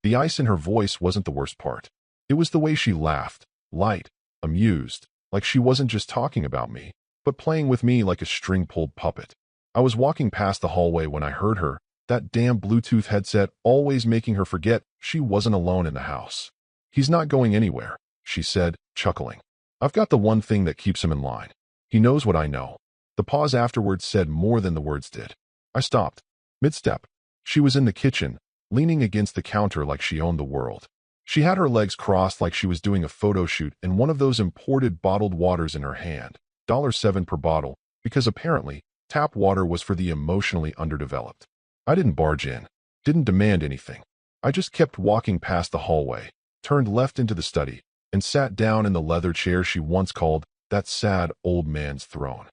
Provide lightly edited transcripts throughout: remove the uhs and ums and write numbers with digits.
The ice in her voice wasn't the worst part. It was the way she laughed, light, amused, like she wasn't just talking about me, but playing with me like a string-pulled puppet. I was walking past the hallway when I heard her, that damn Bluetooth headset always making her forget she wasn't alone in the house. "He's not going anywhere," she said, chuckling. "I've got the one thing that keeps him in line. He knows what I know." The pause afterwards said more than the words did. I stopped, mid-step. She was in the kitchen, leaning against the counter like she owned the world. She had her legs crossed like she was doing a photo shoot and one of those imported bottled waters in her hand, $7 per bottle, because apparently tap water was for the emotionally underdeveloped. I didn't barge in, didn't demand anything. I just kept walking past the hallway, turned left into the study, and sat down in the leather chair she once called that sad old man's throne.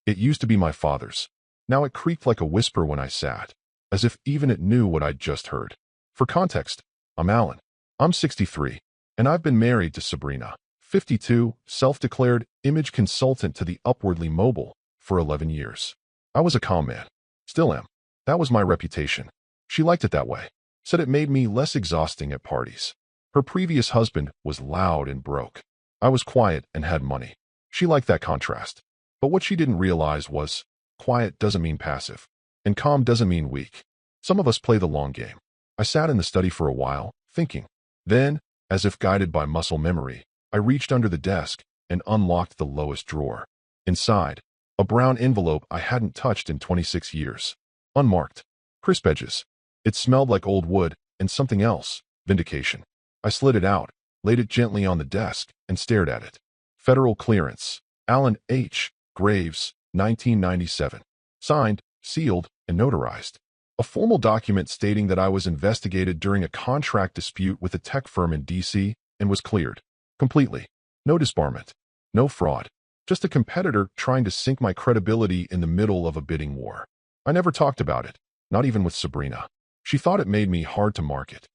It used to be my father's. Now it creaked like a whisper when I sat, as if even it knew what I'd just heard. For context, I'm Alan. I'm 63, and I've been married to Sabrina, 52, self-declared image consultant to the upwardly mobile, for 11 years. I was a calm man. Still am. That was my reputation. She liked it that way. Said it made me less exhausting at parties. Her previous husband was loud and broke. I was quiet and had money. She liked that contrast. But what she didn't realize was, quiet doesn't mean passive, and calm doesn't mean weak. Some of us play the long game. I sat in the study for a while, thinking. Then, as if guided by muscle memory, I reached under the desk and unlocked the lowest drawer. Inside, a brown envelope I hadn't touched in 26 years. Unmarked. Crisp edges. It smelled like old wood and something else, vindication. I slid it out, laid it gently on the desk, and stared at it. Federal clearance. Alan H. Graves, 1997. Signed, sealed, and notarized. A formal document stating that I was investigated during a contract dispute with a tech firm in D.C. and was cleared. Completely. No disbarment. No fraud. Just a competitor trying to sink my credibility in the middle of a bidding war. I never talked about it, not even with Sabrina. She thought it made me hard to market.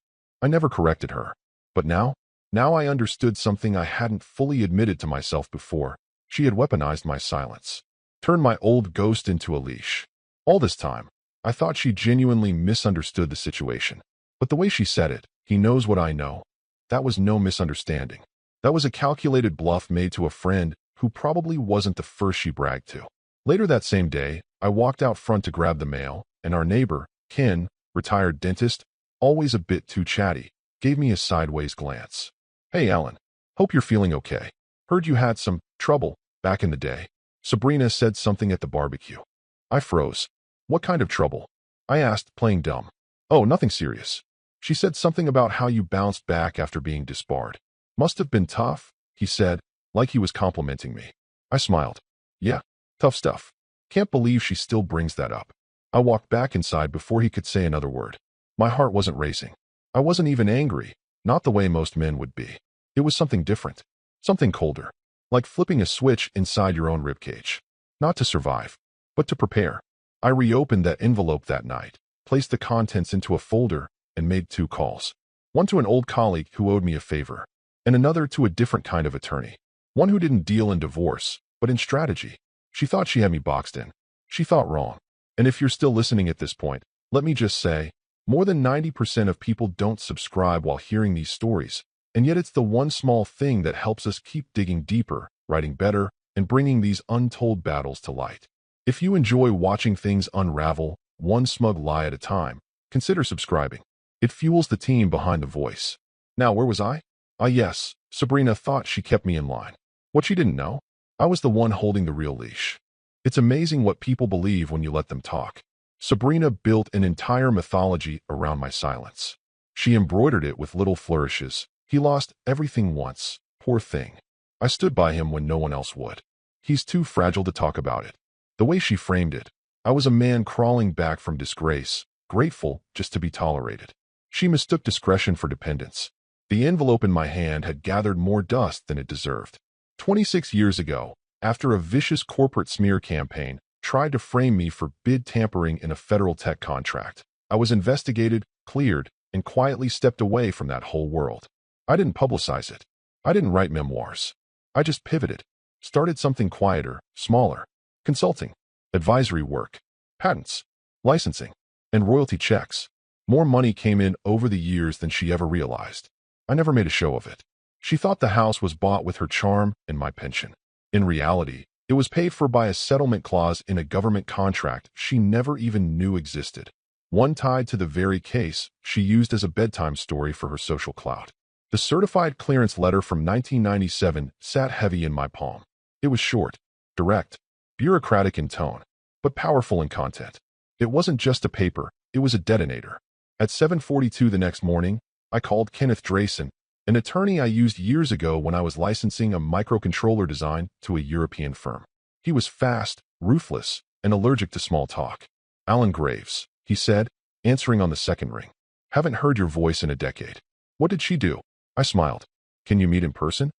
I never corrected her. But now I understood something I hadn't fully admitted to myself before. She had weaponized my silence. Turned my old ghost into a leash. All this time, I thought she genuinely misunderstood the situation. But the way she said it, "He knows what I know," that was no misunderstanding. That was a calculated bluff made to a friend who probably wasn't the first she bragged to. Later that same day, I walked out front to grab the mail, and our neighbor, Ken, retired dentist, always a bit too chatty, gave me a sideways glance. "Hey, Alan. Hope you're feeling okay. Heard you had some trouble back in the day." Sabrina said something at the barbecue. I froze. "What kind of trouble?" I asked, playing dumb. "Oh, nothing serious." She said something about how you bounced back after being disbarred. "Must have been tough," he said, like he was complimenting me. I smiled. "Yeah, tough stuff." Can't believe she still brings that up. I walked back inside before he could say another word. My heart wasn't racing. I wasn't even angry, not the way most men would be. It was something different, something colder, like flipping a switch inside your own ribcage. Not to survive, but to prepare. I reopened that envelope that night, placed the contents into a folder, and made 2 calls. One to an old colleague who owed me a favor, and another to a different kind of attorney. One who didn't deal in divorce, but in strategy. She thought she had me boxed in. She thought wrong. And if you're still listening at this point, let me just say, more than 90% of people don't subscribe while hearing these stories, and yet it's the one small thing that helps us keep digging deeper, writing better, and bringing these untold battles to light. If you enjoy watching things unravel, one smug lie at a time, consider subscribing. It fuels the team behind the voice. Now, where was I? Yes, Sabrina thought she kept me in line. What she didn't know? I was the one holding the real leash. It's amazing what people believe when you let them talk. Sabrina built an entire mythology around my silence. She embroidered it with little flourishes. "He lost everything once. Poor thing. I stood by him when no one else would. He's too fragile to talk about it." The way she framed it, I was a man crawling back from disgrace, grateful just to be tolerated. She mistook discretion for dependence. The envelope in my hand had gathered more dust than it deserved. 26 years ago, after a vicious corporate smear campaign tried to frame me for bid tampering in a federal tech contract, I was investigated, cleared, and quietly stepped away from that whole world. I didn't publicize it. I didn't write memoirs. I just pivoted, started something quieter, smaller. Consulting, advisory work, patents, licensing, and royalty checks. More money came in over the years than she ever realized. I never made a show of it. She thought the house was bought with her charm and my pension. In reality, it was paid for by a settlement clause in a government contract she never even knew existed. One tied to the very case she used as a bedtime story for her social clout. The certified clearance letter from 1997 sat heavy in my palm. It was short, direct, bureaucratic in tone, but powerful in content. It wasn't just a paper, it was a detonator. At 7:42 the next morning, I called Kenneth Drayson, an attorney I used years ago when I was licensing a microcontroller design to a European firm. He was fast, ruthless, and allergic to small talk. "Alan Graves," he said, answering on the second ring. "Haven't heard your voice in a decade." "What did she do?" I smiled. "Can you meet in person?"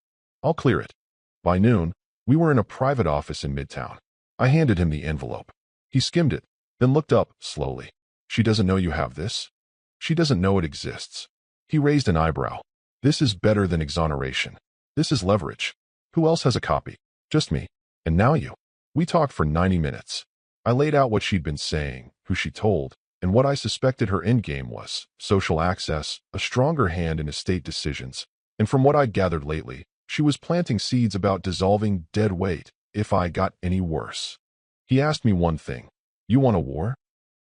"I'll clear it." By noon, we were in a private office in Midtown. I handed him the envelope. He skimmed it, then looked up slowly. "She doesn't know you have this?" "She doesn't know it exists." He raised an eyebrow. "This is better than exoneration. This is leverage. Who else has a copy?" "Just me. And now you." We talked for 90 minutes. I laid out what she'd been saying, who she told, and what I suspected her endgame was: social access, a stronger hand in estate decisions. And from what I'd gathered lately, she was planting seeds about dissolving dead weight if I got any worse. He asked me one thing. "You want a war?"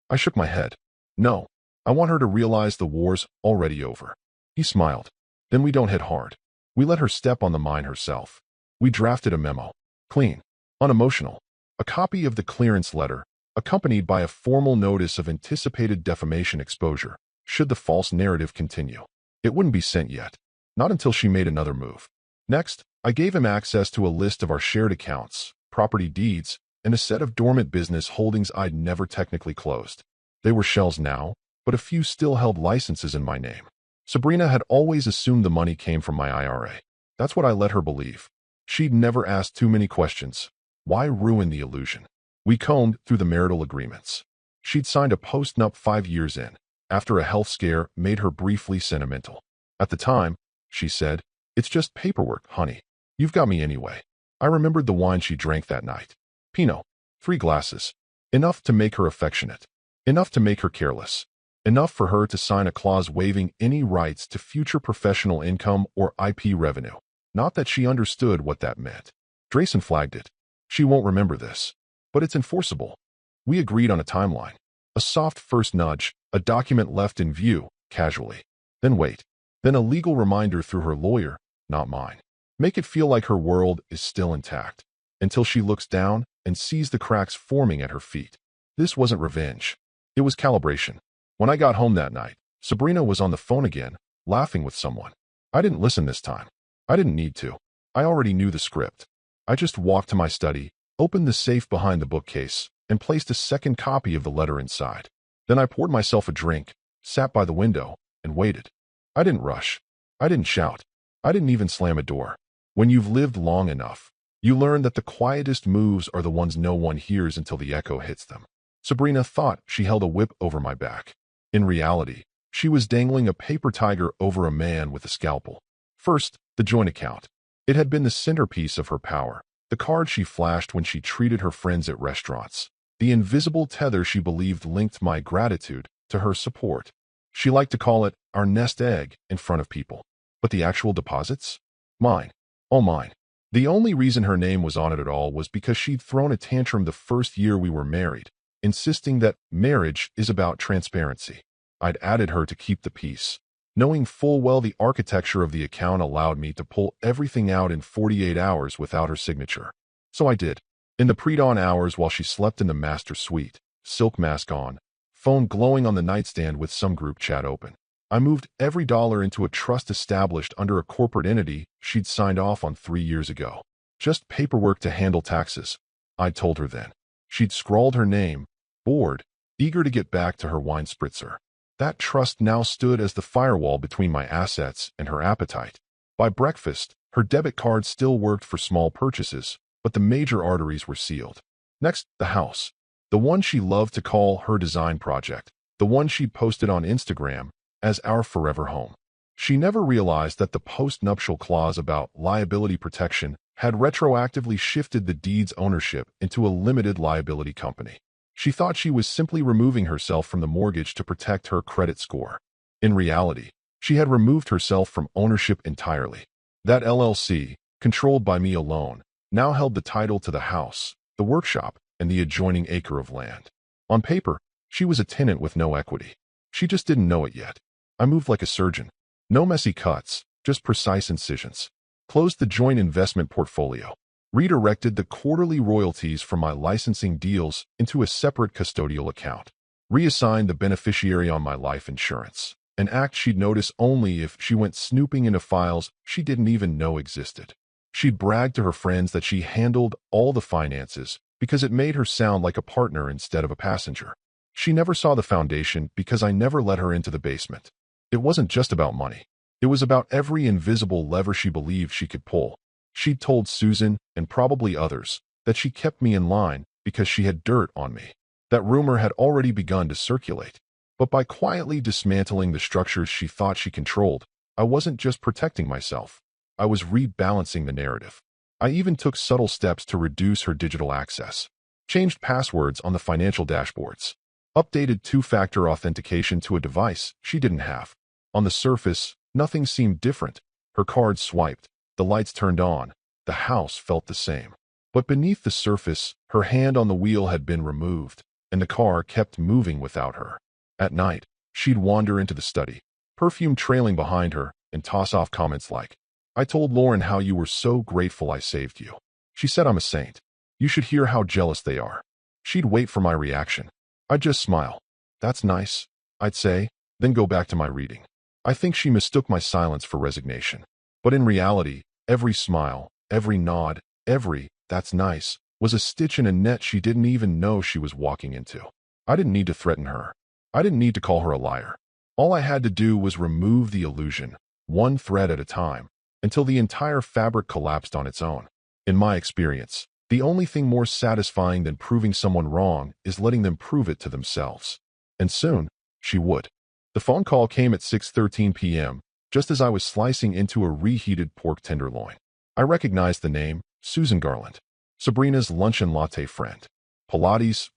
I shook my head. "No. I want her to realize the war's already over." He smiled. "Then we don't hit hard. We let her step on the mine herself." We drafted a memo. Clean. Unemotional. A copy of the clearance letter, accompanied by a formal notice of anticipated defamation exposure, should the false narrative continue. It wouldn't be sent yet. Not until she made another move. Next, I gave him access to a list of our shared accounts, property deeds, and a set of dormant business holdings I'd never technically closed. They were shells now, but a few still held licenses in my name. Sabrina had always assumed the money came from my IRA. That's what I let her believe. She'd never asked too many questions. Why ruin the illusion? We combed through the marital agreements. She'd signed a post-nup 5 years in, after a health scare made her briefly sentimental. At the time, she said, "It's just paperwork, honey. You've got me anyway." I remembered the wine she drank that night. Pinot. 3 glasses. Enough to make her affectionate. Enough to make her careless. Enough for her to sign a clause waiving any rights to future professional income or IP revenue. Not that she understood what that meant. Drayson flagged it. "She won't remember this. But it's enforceable." We agreed on a timeline. A soft first nudge, a document left in view, casually. Then wait. Then a legal reminder through her lawyer, not mine. Make it feel like her world is still intact. Until she looks down and sees the cracks forming at her feet. This wasn't revenge. It was calibration. When I got home that night, Sabrina was on the phone again, laughing with someone. I didn't listen this time. I didn't need to. I already knew the script. I just walked to my study, opened the safe behind the bookcase, and placed a second copy of the letter inside. Then I poured myself a drink, sat by the window, and waited. I didn't rush. I didn't shout. I didn't even slam a door. When you've lived long enough, you learn that the quietest moves are the ones no one hears until the echo hits them. Sabrina thought she held a whip over my back. In reality, she was dangling a paper tiger over a man with a scalpel. First, the joint account. It had been the centerpiece of her power, the card she flashed when she treated her friends at restaurants, the invisible tether she believed linked my gratitude to her support. She liked to call it our nest egg in front of people. But the actual deposits? Mine. All mine. The only reason her name was on it at all was because she'd thrown a tantrum the first year we were married, insisting that marriage is about transparency. I'd added her to keep the peace, knowing full well the architecture of the account allowed me to pull everything out in 48 hours without her signature. So I did. In the pre-dawn hours while she slept in the master suite, silk mask on, phone glowing on the nightstand with some group chat open, I moved every dollar into a trust established under a corporate entity she'd signed off on 3 years ago. Just paperwork to handle taxes, I'd told her then. She'd scrawled her name, bored, eager to get back to her wine spritzer. That trust now stood as the firewall between my assets and her appetite. By breakfast, her debit card still worked for small purchases, but the major arteries were sealed. Next, the house. The one she loved to call her design project. The one she'd posted on Instagram as our forever home. She never realized that the post-nuptial clause about liability protection had retroactively shifted the deed's ownership into a limited liability company. She thought she was simply removing herself from the mortgage to protect her credit score. In reality, she had removed herself from ownership entirely. That LLC, controlled by me alone, now held the title to the house, the workshop, and the adjoining acre of land. On paper, she was a tenant with no equity. She just didn't know it yet. I moved like a surgeon. No messy cuts, just precise incisions. Closed the joint investment portfolio. Redirected the quarterly royalties from my licensing deals into a separate custodial account. Reassigned the beneficiary on my life insurance, an act she'd notice only if she went snooping into files she didn't even know existed. She'd bragged to her friends that she handled all the finances because it made her sound like a partner instead of a passenger. She never saw the foundation because I never let her into the basement. It wasn't just about money. It was about every invisible lever she believed she could pull. She'd told Susan, and probably others, that she kept me in line because she had dirt on me. That rumor had already begun to circulate. But by quietly dismantling the structures she thought she controlled, I wasn't just protecting myself. I was rebalancing the narrative. I even took subtle steps to reduce her digital access. Changed passwords on the financial dashboards. Updated two-factor authentication to a device she didn't have. On the surface, nothing seemed different. Her cards swiped, the lights turned on, the house felt the same. But beneath the surface, her hand on the wheel had been removed, and the car kept moving without her. At night, she'd wander into the study, perfume trailing behind her, and toss off comments like, "I told Lauren how you were so grateful I saved you. She said I'm a saint. You should hear how jealous they are." She'd wait for my reaction. I'd just smile. "That's nice," I'd say, then go back to my reading. I think she mistook my silence for resignation. But in reality, every smile, every nod, every "that's nice" was a stitch in a net she didn't even know she was walking into. I didn't need to threaten her. I didn't need to call her a liar. All I had to do was remove the illusion, one thread at a time, until the entire fabric collapsed on its own. In my experience, the only thing more satisfying than proving someone wrong is letting them prove it to themselves. And soon, she would. The phone call came at 6:13 p.m., just as I was slicing into a reheated pork tenderloin. I recognized the name, Susan Garland. Sabrina's luncheon latte friend. Pilates,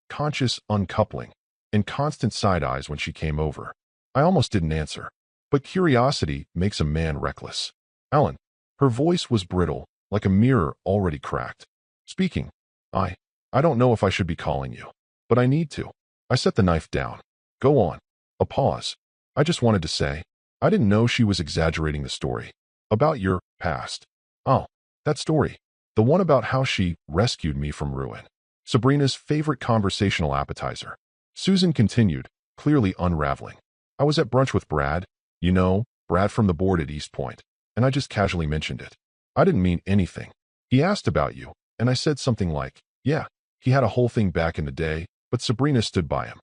conscious uncoupling, and constant side eyes when she came over. I almost didn't answer. But curiosity makes a man reckless. "Alan." Her voice was brittle, like a mirror already cracked. "Speaking. I don't know if I should be calling you, but I need to." I set the knife down. "Go on." A pause. "I just wanted to say, I didn't know she was exaggerating the story. About your past." "Oh, that story. The one about how she rescued me from ruin." Sabrina's favorite conversational appetizer. Susan continued, clearly unraveling. "I was at brunch with Brad. You know, Brad from the board at East Point, and I just casually mentioned it. I didn't mean anything. He asked about you, and I said something like, yeah, he had a whole thing back in the day, but Sabrina stood by him.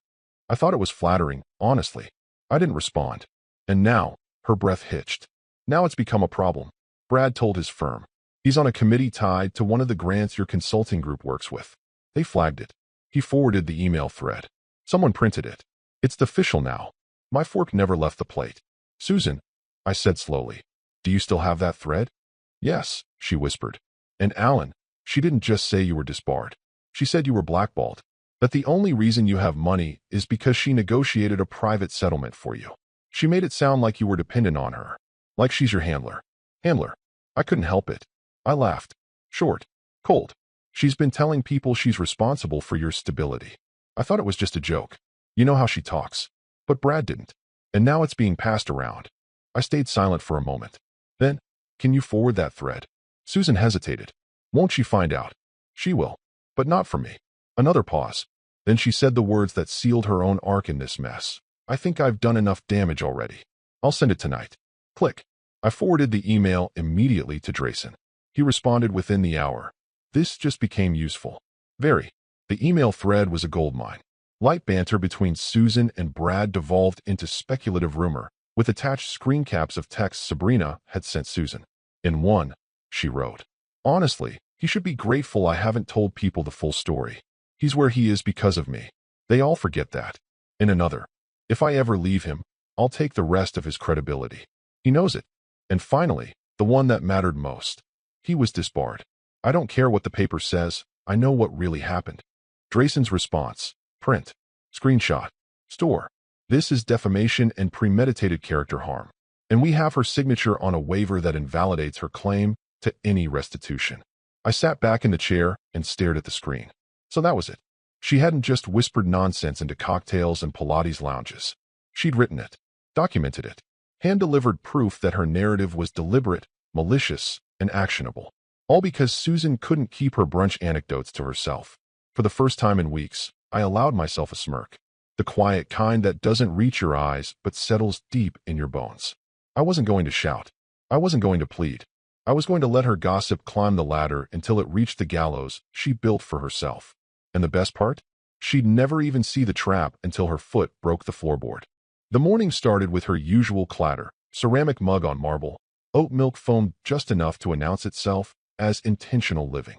I thought it was flattering, honestly. I didn't respond. And now, her breath hitched. Now it's become a problem. Brad told his firm. He's on a committee tied to one of the grants your consulting group works with. They flagged it. He forwarded the email thread. Someone printed it. It's official now. My fork never left the plate. Susan, I said slowly, do you still have that thread? Yes, she whispered. And Alan, she didn't just say you were disbarred. She said you were blackballed. That the only reason you have money is because she negotiated a private settlement for you. She made it sound like you were dependent on her. Like she's your handler. Handler. I couldn't help it. I laughed. Short. Cold. She's been telling people she's responsible for your stability. I thought it was just a joke. You know how she talks. But Brad didn't. And now it's being passed around. I stayed silent for a moment. Then, can you forward that thread? Susan hesitated. Won't she find out? She will. But not for me. Another pause. Then she said the words that sealed her own arc in this mess. I think I've done enough damage already. I'll send it tonight. Click. I forwarded the email immediately to Drayson. He responded within the hour. This just became useful. Very. The email thread was a goldmine. Light banter between Susan and Brad devolved into speculative rumor, with attached screen caps of texts Sabrina had sent Susan. In one, she wrote, honestly, he should be grateful I haven't told people the full story. He's where he is because of me. They all forget that. In another, if I ever leave him, I'll take the rest of his credibility. He knows it. And finally, the one that mattered most. He was disbarred. I don't care what the paper says. I know what really happened. Drayson's response. Print. Screenshot. Store. This is defamation and premeditated character harm. And we have her signature on a waiver that invalidates her claim to any restitution. I sat back in the chair and stared at the screen. So that was it. She hadn't just whispered nonsense into cocktails and Pilates lounges. She'd written it, documented it, hand-delivered proof that her narrative was deliberate, malicious, and actionable. All because Susan couldn't keep her brunch anecdotes to herself. For the first time in weeks, I allowed myself a smirk. The quiet kind that doesn't reach your eyes but settles deep in your bones. I wasn't going to shout. I wasn't going to plead. I was going to let her gossip climb the ladder until it reached the gallows she built for herself. And the best part? She'd never even see the trap until her foot broke the floorboard. The morning started with her usual clatter, ceramic mug on marble, oat milk foamed just enough to announce itself as intentional living.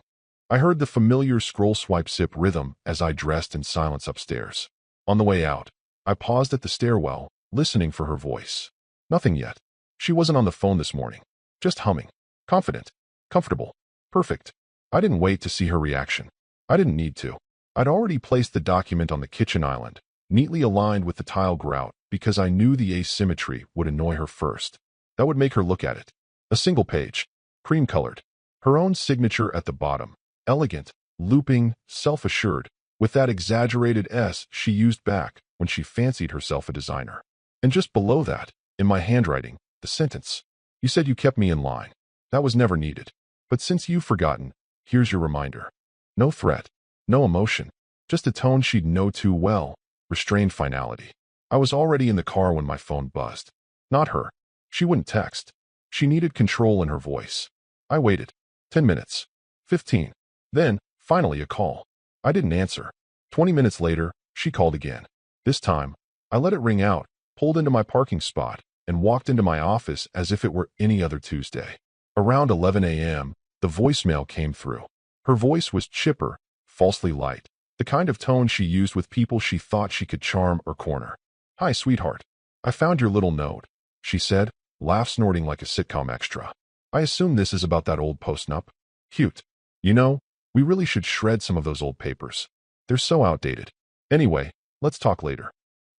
I heard the familiar scroll swipe sip rhythm as I dressed in silence upstairs. On the way out, I paused at the stairwell, listening for her voice. Nothing yet. She wasn't on the phone this morning. Just humming. Confident. Comfortable. Perfect. I didn't wait to see her reaction. I didn't need to. I'd already placed the document on the kitchen island, neatly aligned with the tile grout, because I knew the asymmetry would annoy her first. That would make her look at it. A single page. Cream-colored. Her own signature at the bottom. Elegant, looping, self-assured, with that exaggerated S she used back when she fancied herself a designer. And just below that, in my handwriting, the sentence. You said you kept me in line. That was never needed. But since you've forgotten, here's your reminder. No threat. No emotion. Just a tone she'd know too well. Restrained finality. I was already in the car when my phone buzzed. Not her. She wouldn't text. She needed control in her voice. I waited. 10 minutes. 15. Then, finally a call. I didn't answer. 20 minutes later, she called again. This time, I let it ring out, pulled into my parking spot, and walked into my office as if it were any other Tuesday. Around 11 a.m., the voicemail came through. Her voice was chipper, falsely light, the kind of tone she used with people she thought she could charm or corner. Hi, sweetheart. I found your little note, she said, laugh snorting like a sitcom extra. I assume this is about that old post-nup. Cute. You know, we really should shred some of those old papers. They're so outdated. Anyway, let's talk later.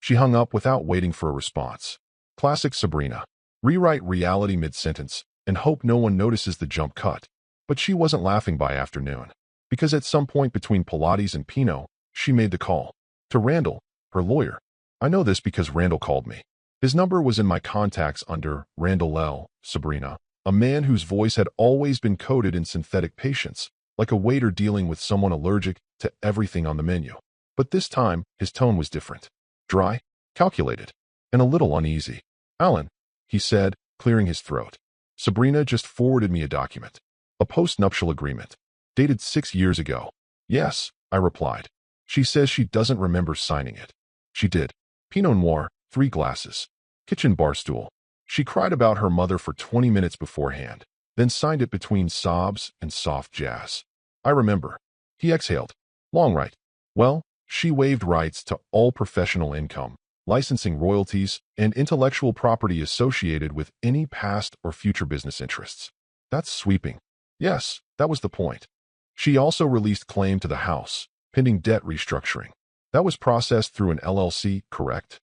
She hung up without waiting for a response. Classic Sabrina. Rewrite reality mid-sentence and hope no one notices the jump cut. But she wasn't laughing by afternoon, because at some point between Pilates and Pinot, she made the call. To Randall, her lawyer. I know this because Randall called me. His number was in my contacts under Randall L. Sabrina, a man whose voice had always been coded in synthetic patience, like a waiter dealing with someone allergic to everything on the menu. But this time, his tone was different. Dry, calculated, and a little uneasy. Alan, he said, clearing his throat. Sabrina just forwarded me a document. A post-nuptial agreement. Dated 6 years ago. Yes, I replied. She says she doesn't remember signing it. She did. Pinot Noir, 3 glasses. Kitchen bar stool. She cried about her mother for 20 minutes beforehand, then signed it between sobs and soft jazz. I remember. He exhaled. Long right. Well, she waived rights to all professional income, licensing royalties, and intellectual property associated with any past or future business interests. That's sweeping. Yes, that was the point. She also released claim to the house, pending debt restructuring. That was processed through an LLC, correct?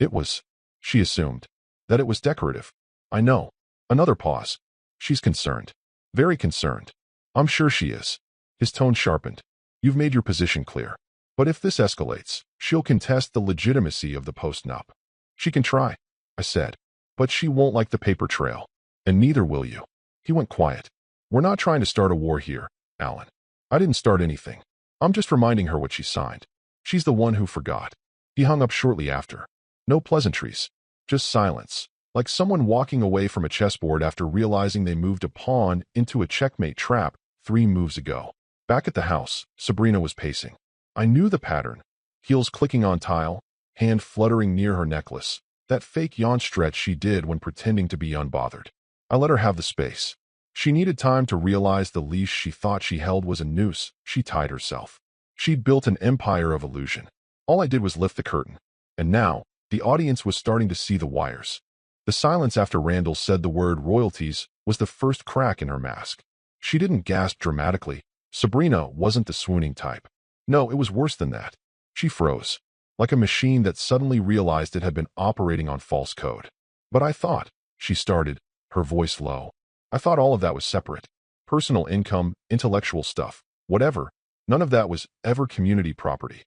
It was. She assumed. That it was decorative. I know. Another pause. She's concerned. Very concerned. I'm sure she is. His tone sharpened. You've made your position clear. But if this escalates, she'll contest the legitimacy of the post-nup. She can try, I said. But she won't like the paper trail. And neither will you. He went quiet. We're not trying to start a war here, Alan. I didn't start anything. I'm just reminding her what she signed. She's the one who forgot. He hung up shortly after. No pleasantries. Just silence. Like someone walking away from a chessboard after realizing they moved a pawn into a checkmate trap 3 moves ago. Back at the house, Sabrina was pacing. I knew the pattern. Heels clicking on tile, hand fluttering near her necklace. That fake yawn stretch she did when pretending to be unbothered. I let her have the space. She needed time to realize the leash she thought she held was a noose she tied herself. She'd built an empire of illusion. All I did was lift the curtain. And now, the audience was starting to see the wires. The silence after Randall said the word royalties was the first crack in her mask. She didn't gasp dramatically. Sabrina wasn't the swooning type. No, it was worse than that. She froze, like a machine that suddenly realized it had been operating on false code. But I thought, she started, her voice low. I thought all of that was separate. Personal income, intellectual stuff, whatever. None of that was ever community property.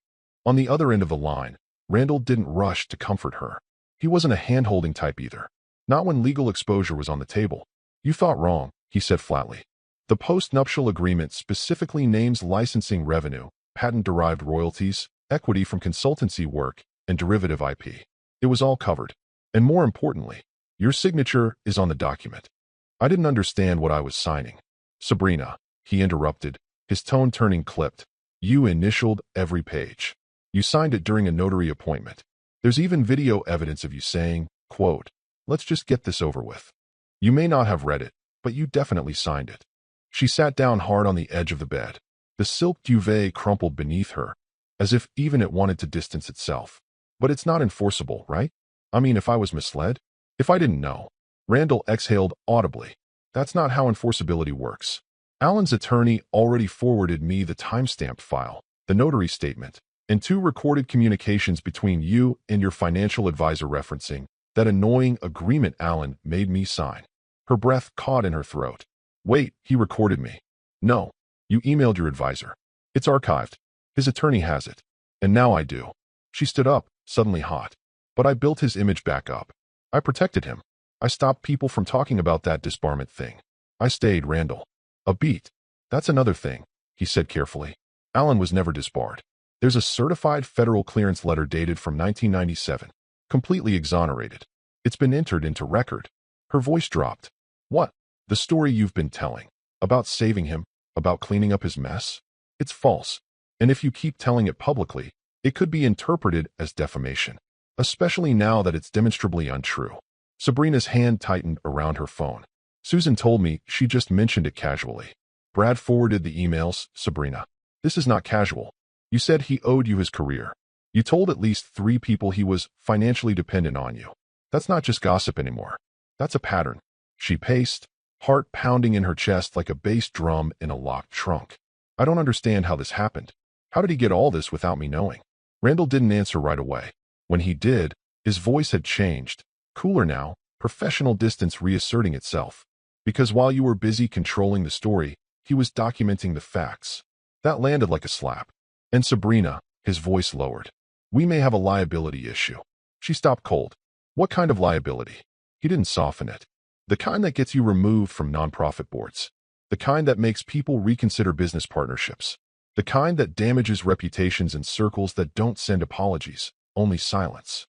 On the other end of the line, Randall didn't rush to comfort her. He wasn't a hand-holding type either. Not when legal exposure was on the table. You thought wrong, he said flatly. The post-nuptial agreement specifically names licensing revenue, patent-derived royalties, equity from consultancy work, and derivative IP. It was all covered. And more importantly, your signature is on the document. I didn't understand what I was signing. Sabrina, he interrupted, his tone turning clipped. You initialed every page. You signed it during a notary appointment. There's even video evidence of you saying, quote, let's just get this over with. You may not have read it, but you definitely signed it. She sat down hard on the edge of the bed. The silk duvet crumpled beneath her, as if even it wanted to distance itself. But it's not enforceable, right? I mean, if I was misled? If I didn't know? Randall exhaled audibly. That's not how enforceability works. Alan's attorney already forwarded me the timestamped file, the notary statement, and 2 recorded communications between you and your financial advisor referencing that annoying agreement Alan made me sign. Her breath caught in her throat. Wait, he recorded me. No, you emailed your advisor. It's archived. His attorney has it. And now I do. She stood up, suddenly hot. But I built his image back up. I protected him. I stopped people from talking about that disbarment thing. I stayed Randall. A beat. That's another thing, he said carefully. Alan was never disbarred. There's a certified federal clearance letter dated from 1997, completely exonerated. It's been entered into record. Her voice dropped. What? The story you've been telling. About saving him, about cleaning up his mess? It's false. And if you keep telling it publicly, it could be interpreted as defamation, especially now that it's demonstrably untrue. Sabrina's hand tightened around her phone. Susan told me she just mentioned it casually. Brad forwarded the emails. Sabrina, this is not casual. You said he owed you his career. You told at least 3 people he was financially dependent on you. That's not just gossip anymore. That's a pattern. She paced, heart pounding in her chest like a bass drum in a locked trunk. I don't understand how this happened. How did he get all this without me knowing? Randall didn't answer right away. When he did, his voice had changed. Cooler now, professional distance reasserting itself. Because while you were busy controlling the story, he was documenting the facts. That landed like a slap. And Sabrina, his voice lowered. We may have a liability issue. She stopped cold. What kind of liability? He didn't soften it. The kind that gets you removed from nonprofit boards. The kind that makes people reconsider business partnerships. The kind that damages reputations in circles that don't send apologies, only silence.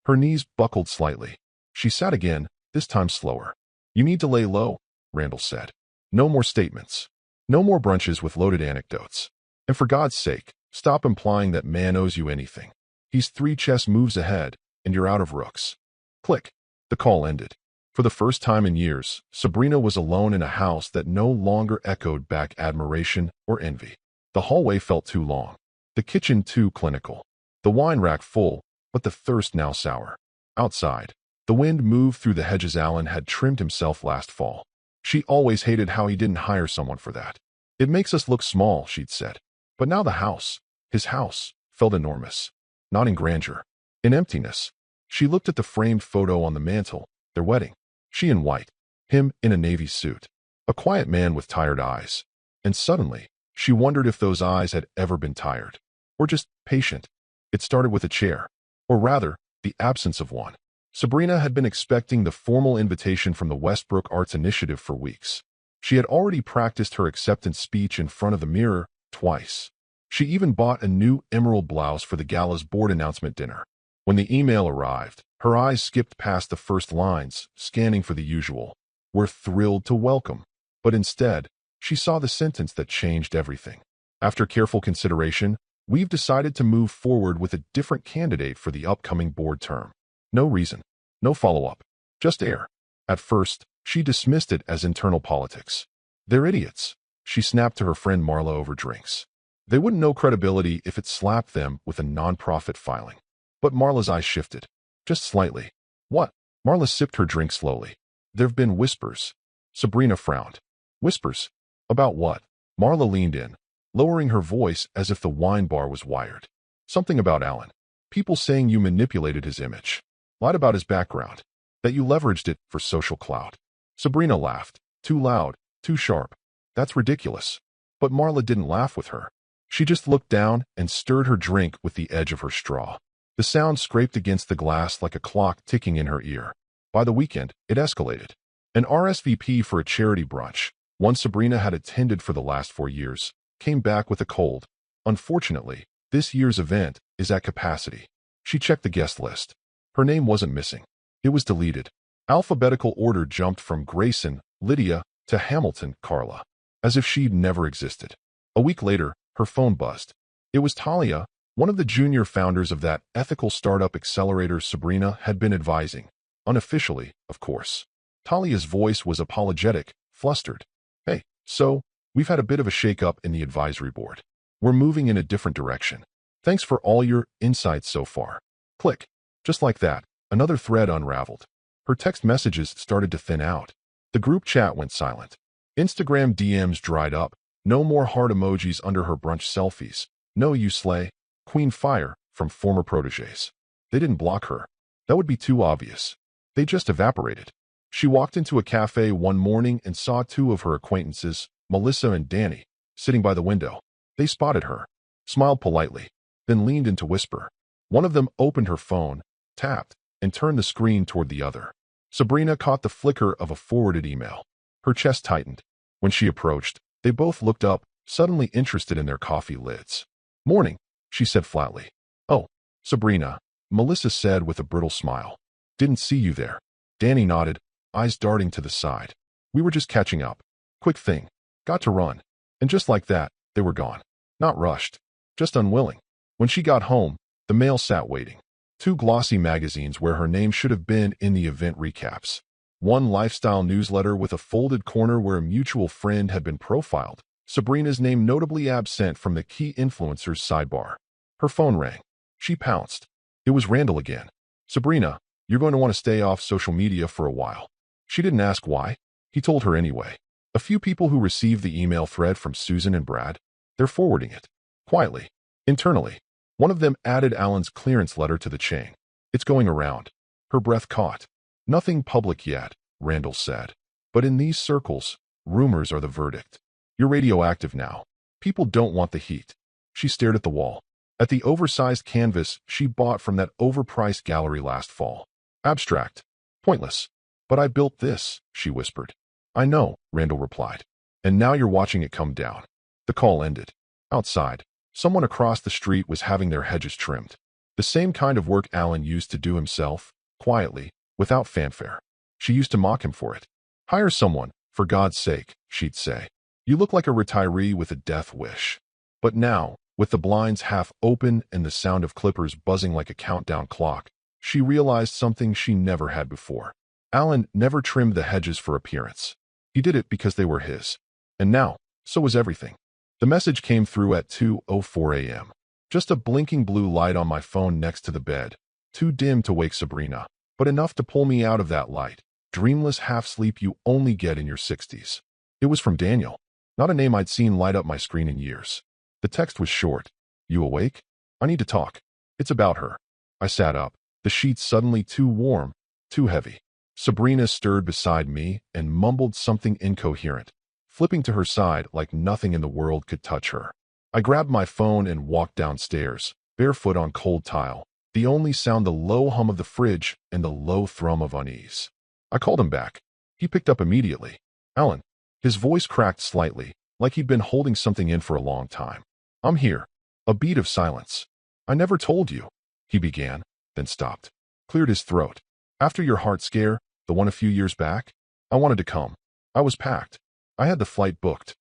Her knees buckled slightly. She sat again, this time slower. You need to lay low, Randall said. No more statements. No more brunches with loaded anecdotes. And for God's sake, stop implying that man owes you anything. He's 3 chess moves ahead, and you're out of rooks. Click. The call ended. For the first time in years, Sabrina was alone in a house that no longer echoed back admiration or envy. The hallway felt too long. The kitchen too clinical. The wine rack full, but the thirst now sour. Outside, the wind moved through the hedges Alan had trimmed himself last fall. She always hated how he didn't hire someone for that. It makes us look small, she'd said. But now the house, his house, felt enormous. Not in grandeur, in emptiness. She looked at the framed photo on the mantel, their wedding. She in white, him in a navy suit. A quiet man with tired eyes. And suddenly, she wondered if those eyes had ever been tired. Or just patient. It started with a chair. Or rather, the absence of one. Sabrina had been expecting the formal invitation from the Westbrook Arts Initiative for weeks. She had already practiced her acceptance speech in front of the mirror twice. She even bought a new emerald blouse for the gala's board announcement dinner. When the email arrived, her eyes skipped past the first lines, scanning for the usual. We're thrilled to welcome. But instead, she saw the sentence that changed everything. After careful consideration, we've decided to move forward with a different candidate for the upcoming board term. No reason. No follow-up. Just air. At first, she dismissed it as internal politics. They're idiots. She snapped to her friend Marla over drinks. They wouldn't know credibility if it slapped them with a non-profit filing. But Marla's eyes shifted. Just slightly. What? Marla sipped her drink slowly. There've been whispers. Sabrina frowned. Whispers? About what? Marla leaned in. lowering her voice as if the wine bar was wired. Something about Alan. People saying you manipulated his image, lied about his background, that you leveraged it for social clout. Sabrina laughed. Too loud, too sharp. That's ridiculous. But Marla didn't laugh with her. She just looked down and stirred her drink with the edge of her straw. The sound scraped against the glass like a clock ticking in her ear. By the weekend, it escalated. An RSVP for a charity brunch, one Sabrina had attended for the last 4 years, came back with a cold. Unfortunately, this year's event is at capacity. She checked the guest list. Her name wasn't missing. It was deleted. Alphabetical order jumped from Grayson, Lydia, to Hamilton, Carla, as if she'd never existed. A week later, her phone buzzed. It was Talia, one of the junior founders of that ethical startup accelerator Sabrina had been advising. Unofficially, of course. Talia's voice was apologetic, flustered. Hey, so, we've had a bit of a shake-up in the advisory board. We're moving in a different direction. Thanks for all your insights so far. Click. Just like that, another thread unraveled. Her text messages started to thin out. The group chat went silent. Instagram DMs dried up. No more heart emojis under her brunch selfies. No you slay, Queen Fire, from former proteges. They didn't block her. That would be too obvious. They just evaporated. She walked into a cafe one morning and saw 2 of her acquaintances, Melissa and Danny, sitting by the window. They spotted her, smiled politely, then leaned in to whisper. One of them opened her phone, tapped, and turned the screen toward the other. Sabrina caught the flicker of a forwarded email. Her chest tightened. When she approached, they both looked up, suddenly interested in their coffee lids. Morning, she said flatly. Oh, Sabrina, Melissa said with a brittle smile. Didn't see you there. Danny nodded, eyes darting to the side. We were just catching up. Quick thing. Got to run. And just like that, they were gone. Not rushed. Just unwilling. When she got home, the mail sat waiting. 2 glossy magazines where her name should have been in the event recaps. 1 lifestyle newsletter with a folded corner where a mutual friend had been profiled. Sabrina's name notably absent from the key influencer's sidebar. Her phone rang. She pounced. It was Randall again. Sabrina, you're going to want to stay off social media for a while. She didn't ask why. He told her anyway. A few people who received the email thread from Susan and Brad, they're forwarding it. Quietly. Internally. One of them added Alan's clearance letter to the chain. It's going around. Her breath caught. Nothing public yet, Randall said. But in these circles, rumors are the verdict. You're radioactive now. People don't want the heat. She stared at the wall. At the oversized canvas she bought from that overpriced gallery last fall. Abstract. Pointless. But I built this, she whispered. I know, Randall replied. And now you're watching it come down. The call ended. Outside, someone across the street was having their hedges trimmed. The same kind of work Alan used to do himself, quietly, without fanfare. She used to mock him for it. Hire someone, for God's sake, she'd say. You look like a retiree with a death wish. But now, with the blinds half open and the sound of clippers buzzing like a countdown clock, she realized something she never had before. Alan never trimmed the hedges for appearance. He did it because they were his. And now, so was everything. The message came through at 2:04 a.m. Just a blinking blue light on my phone next to the bed. Too dim to wake Sabrina, but enough to pull me out of that light. Dreamless half-sleep you only get in your 60s. It was from Daniel. Not a name I'd seen light up my screen in years. The text was short. You awake? I need to talk. It's about her. I sat up. The sheets suddenly too warm, too heavy. Sabrina stirred beside me and mumbled something incoherent, flipping to her side like nothing in the world could touch her. I grabbed my phone and walked downstairs, barefoot on cold tile, the only sound the low hum of the fridge and the low thrum of unease. I called him back. He picked up immediately. Alan. His voice cracked slightly, like he'd been holding something in for a long time. I'm here. A beat of silence. I never told you, he began, then stopped. Cleared his throat. After your heart scare, the one a few years back, I wanted to come. I was packed. I had the flight booked.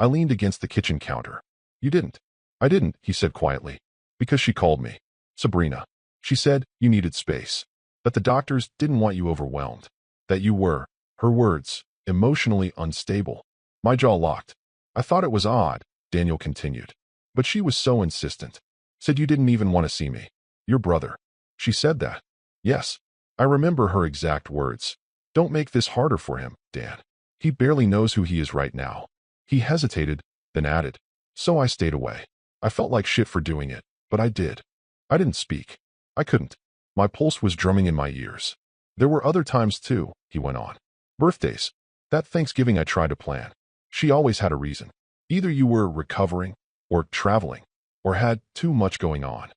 I leaned against the kitchen counter. You didn't. I didn't, he said quietly. Because she called me. Sabrina. She said you needed space. That the doctors didn't want you overwhelmed. That you were, her words, emotionally unstable. My jaw locked. I thought it was odd, Daniel continued. But she was so insistent. Said you didn't even want to see me. Your brother. She said that. Yes. I remember her exact words. Don't make this harder for him, Dan. He barely knows who he is right now. He hesitated, then added. So I stayed away. I felt like shit for doing it, but I did. I didn't speak. I couldn't. My pulse was drumming in my ears. There were other times too, he went on. Birthdays. That Thanksgiving I tried to plan. She always had a reason. Either you were recovering, or traveling, or had too much going on.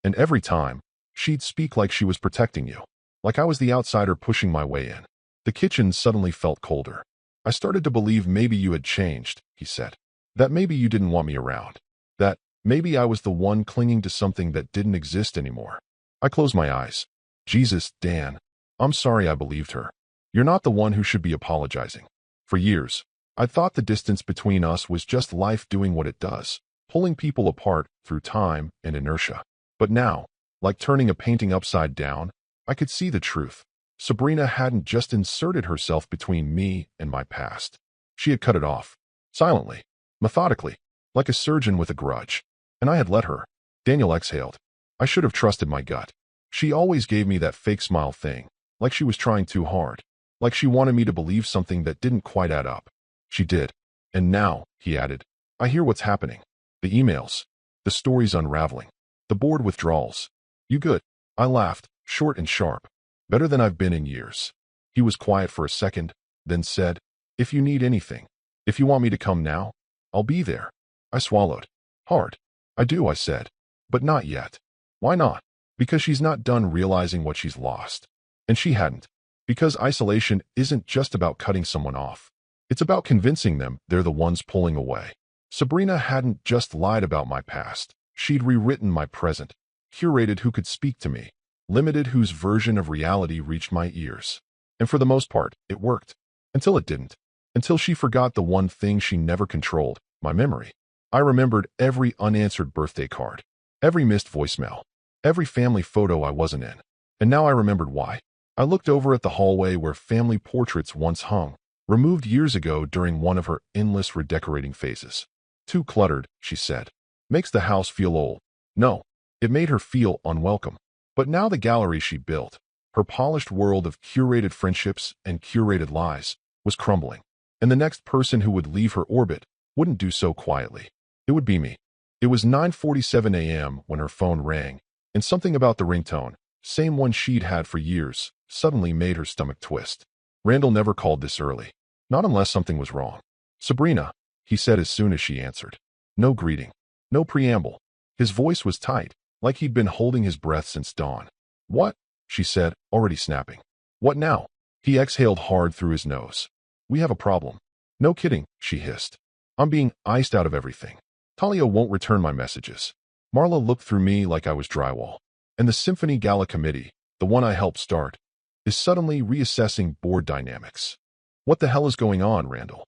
And every time, she'd speak like she was protecting you. Like I was the outsider pushing my way in. The kitchen suddenly felt colder. I started to believe maybe you had changed, he said. That maybe you didn't want me around. That maybe I was the one clinging to something that didn't exist anymore. I closed my eyes. Jesus, Dan. I'm sorry I believed her. You're not the one who should be apologizing. For years, I thought the distance between us was just life doing what it does, pulling people apart through time and inertia. But now, like turning a painting upside down, I could see the truth. Sabrina hadn't just inserted herself between me and my past. She had cut it off. Silently. Methodically. Like a surgeon with a grudge. And I had let her. Daniel exhaled. I should have trusted my gut. She always gave me that fake smile thing. Like she was trying too hard. Like she wanted me to believe something that didn't quite add up. She did. And now, he added, I hear what's happening. The emails. The stories unraveling. The board withdrawals. You good? I laughed, short and sharp. Better than I've been in years. He was quiet for a second, then said, if you need anything, if you want me to come now, I'll be there. I swallowed. Hard. I do, I said. But not yet. Why not? Because she's not done realizing what she's lost. And she hadn't. Because isolation isn't just about cutting someone off. It's about convincing them they're the ones pulling away. Sabrina hadn't just lied about my past. She'd rewritten my present, curated who could speak to me, limited whose version of reality reached my ears. And for the most part, it worked. Until it didn't. Until she forgot the one thing she never controlled, my memory. I remembered every unanswered birthday card, every missed voicemail, every family photo I wasn't in. And now I remembered why. I looked over at the hallway where family portraits once hung, removed years ago during one of her endless redecorating phases. Too cluttered, she said. Makes the house feel old. No, it made her feel unwelcome. But now the gallery she built, her polished world of curated friendships and curated lies, was crumbling. And the next person who would leave her orbit wouldn't do so quietly. It would be me. It was 9:47 a.m. when her phone rang, and something about the ringtone, same one she'd had for years, suddenly made her stomach twist. Randall never called this early. Not unless something was wrong. Sabrina, he said as soon as she answered. No greeting. No preamble. His voice was tight, like he'd been holding his breath since dawn. What? She said, already snapping. What now? He exhaled hard through his nose. We have a problem. No kidding, she hissed. I'm being iced out of everything. Talia won't return my messages. Marla looked through me like I was drywall. And the Symphony Gala Committee, the one I helped start, is suddenly reassessing board dynamics. What the hell is going on, Randall?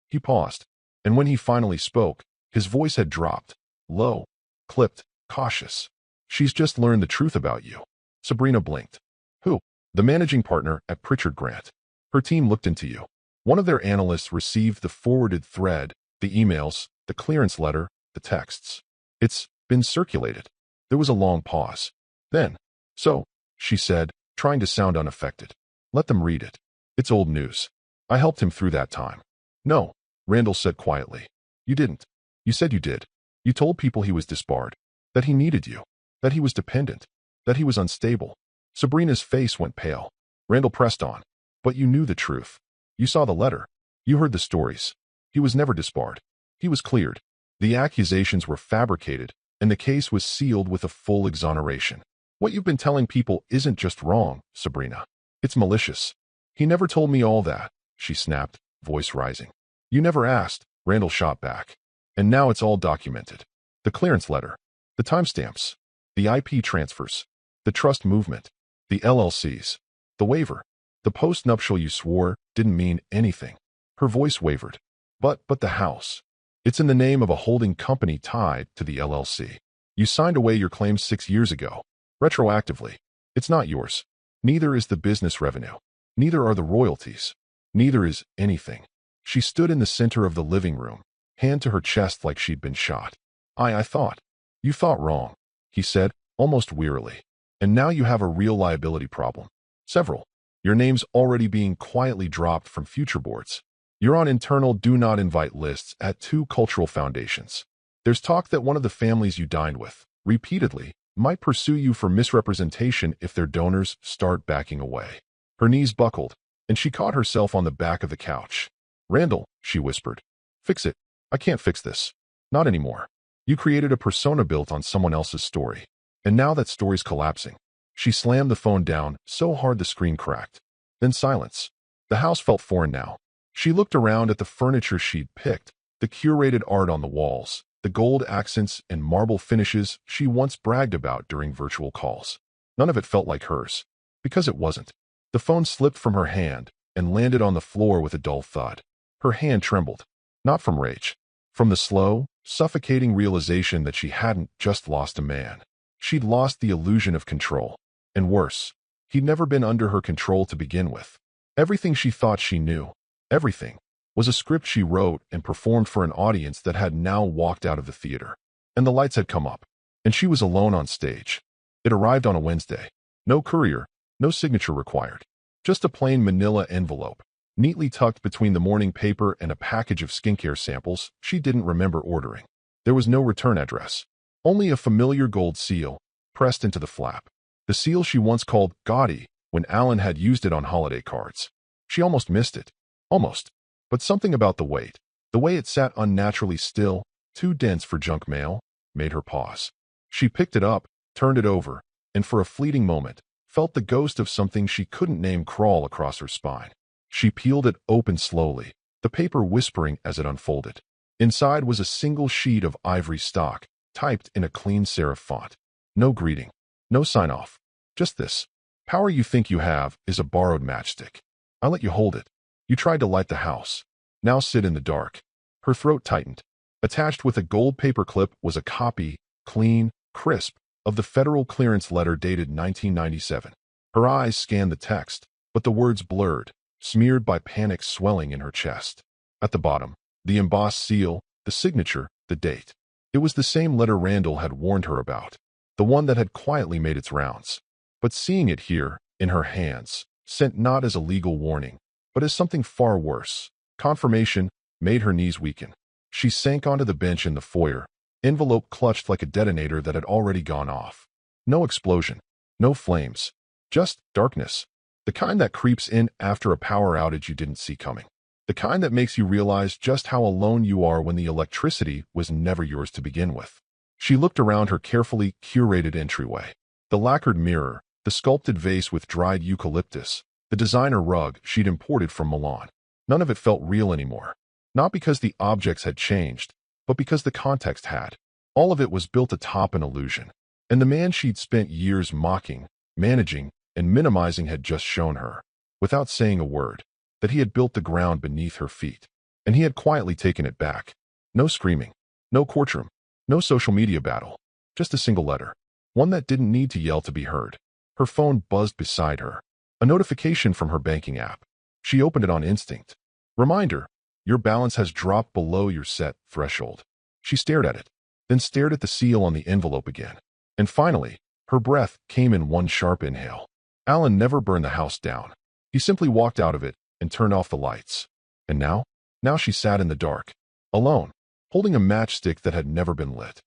He paused, and when he finally spoke, his voice had dropped, low, clipped, cautious. She's just learned the truth about you. Sabrina blinked. Who? The managing partner at Pritchard Grant. Her team looked into you. One of their analysts received the forwarded thread, the emails, the clearance letter, the texts. It's been circulated. There was a long pause. Then, so, she said, trying to sound unaffected. Let them read it. It's old news. I helped him through that time. No, Randall said quietly. You didn't. You said you did. You told people he was disbarred, that he needed you, that he was dependent, that he was unstable. Sabrina's face went pale. Randall pressed on. But you knew the truth. You saw the letter. You heard the stories. He was never disbarred. He was cleared. The accusations were fabricated, and the case was sealed with a full exoneration. What you've been telling people isn't just wrong, Sabrina. It's malicious. He never told me all that, she snapped, voice rising. You never asked, Randall shot back. And now it's all documented. The clearance letter, the timestamps, the IP transfers, the trust movement, the LLCs, the waiver, the post-nuptial you swore didn't mean anything. Her voice wavered. But the house. It's in the name of a holding company tied to the LLC. You signed away your claims 6 years ago. Retroactively. It's not yours. Neither is the business revenue. Neither are the royalties. Neither is anything. She stood in the center of the living room, hand to her chest like she'd been shot. I thought. You thought wrong, he said, almost wearily. And now you have a real liability problem. Several. Your name's already being quietly dropped from future boards. You're on internal do not invite lists at 2 cultural foundations. There's talk that one of the families you dined with, repeatedly, might pursue you for misrepresentation if their donors start backing away. Her knees buckled, and she caught herself on the back of the couch. Randall, she whispered. Fix it. I can't fix this. Not anymore. You created a persona built on someone else's story. And now that story's collapsing. She slammed the phone down so hard the screen cracked. Then silence. The house felt foreign now. She looked around at the furniture she'd picked, the curated art on the walls, the gold accents and marble finishes she once bragged about during virtual calls. None of it felt like hers. Because it wasn't. The phone slipped from her hand and landed on the floor with a dull thud. Her hand trembled. Not from rage. From the slow, suffocating realization that she hadn't just lost a man. She'd lost the illusion of control. And worse, he'd never been under her control to begin with. Everything she thought she knew, everything, was a script she wrote and performed for an audience that had now walked out of the theater. And the lights had come up, and she was alone on stage. It arrived on a Wednesday. No courier, no signature required. Just a plain manila envelope, neatly tucked between the morning paper and a package of skincare samples she didn't remember ordering. There was no return address, only a familiar gold seal, pressed into the flap. The seal she once called gaudy when Alan had used it on holiday cards. She almost missed it. Almost. But something about the way it sat unnaturally still, too dense for junk mail, made her pause. She picked it up, turned it over, and for a fleeting moment, felt the ghost of something she couldn't name crawl across her spine. She peeled it open slowly, the paper whispering as it unfolded. Inside was a single sheet of ivory stock, typed in a clean serif font. No greeting. No sign-off. Just this. Power you think you have is a borrowed matchstick. I let you hold it. You tried to light the house. Now sit in the dark. Her throat tightened. Attached with a gold paperclip was a copy, clean, crisp, of the federal clearance letter dated 1997. Her eyes scanned the text, but the words blurred, smeared by panic swelling in her chest. At the bottom, the embossed seal, the signature, the date. It was the same letter Randall had warned her about, the one that had quietly made its rounds. But seeing it here, in her hands, sent not as a legal warning, but as something far worse. Confirmation made her knees weaken. She sank onto the bench in the foyer, envelope clutched like a detonator that had already gone off. No explosion, no flames, just darkness. The kind that creeps in after a power outage you didn't see coming. The kind that makes you realize just how alone you are when the electricity was never yours to begin with. She looked around her carefully curated entryway. The lacquered mirror, the sculpted vase with dried eucalyptus, the designer rug she'd imported from Milan. None of it felt real anymore. Not because the objects had changed, but because the context had. All of it was built atop an illusion. And the man she'd spent years mocking, managing, and minimizing had just shown her, without saying a word, that he had built the ground beneath her feet. And he had quietly taken it back. No screaming, no courtroom, no social media battle, just a single letter. One that didn't need to yell to be heard. Her phone buzzed beside her. A notification from her banking app. She opened it on instinct. Reminder, your balance has dropped below your set threshold. She stared at it, then stared at the seal on the envelope again. And finally, her breath came in one sharp inhale. Alan never burned the house down. He simply walked out of it and turned off the lights. And now she sat in the dark, alone, holding a matchstick that had never been lit.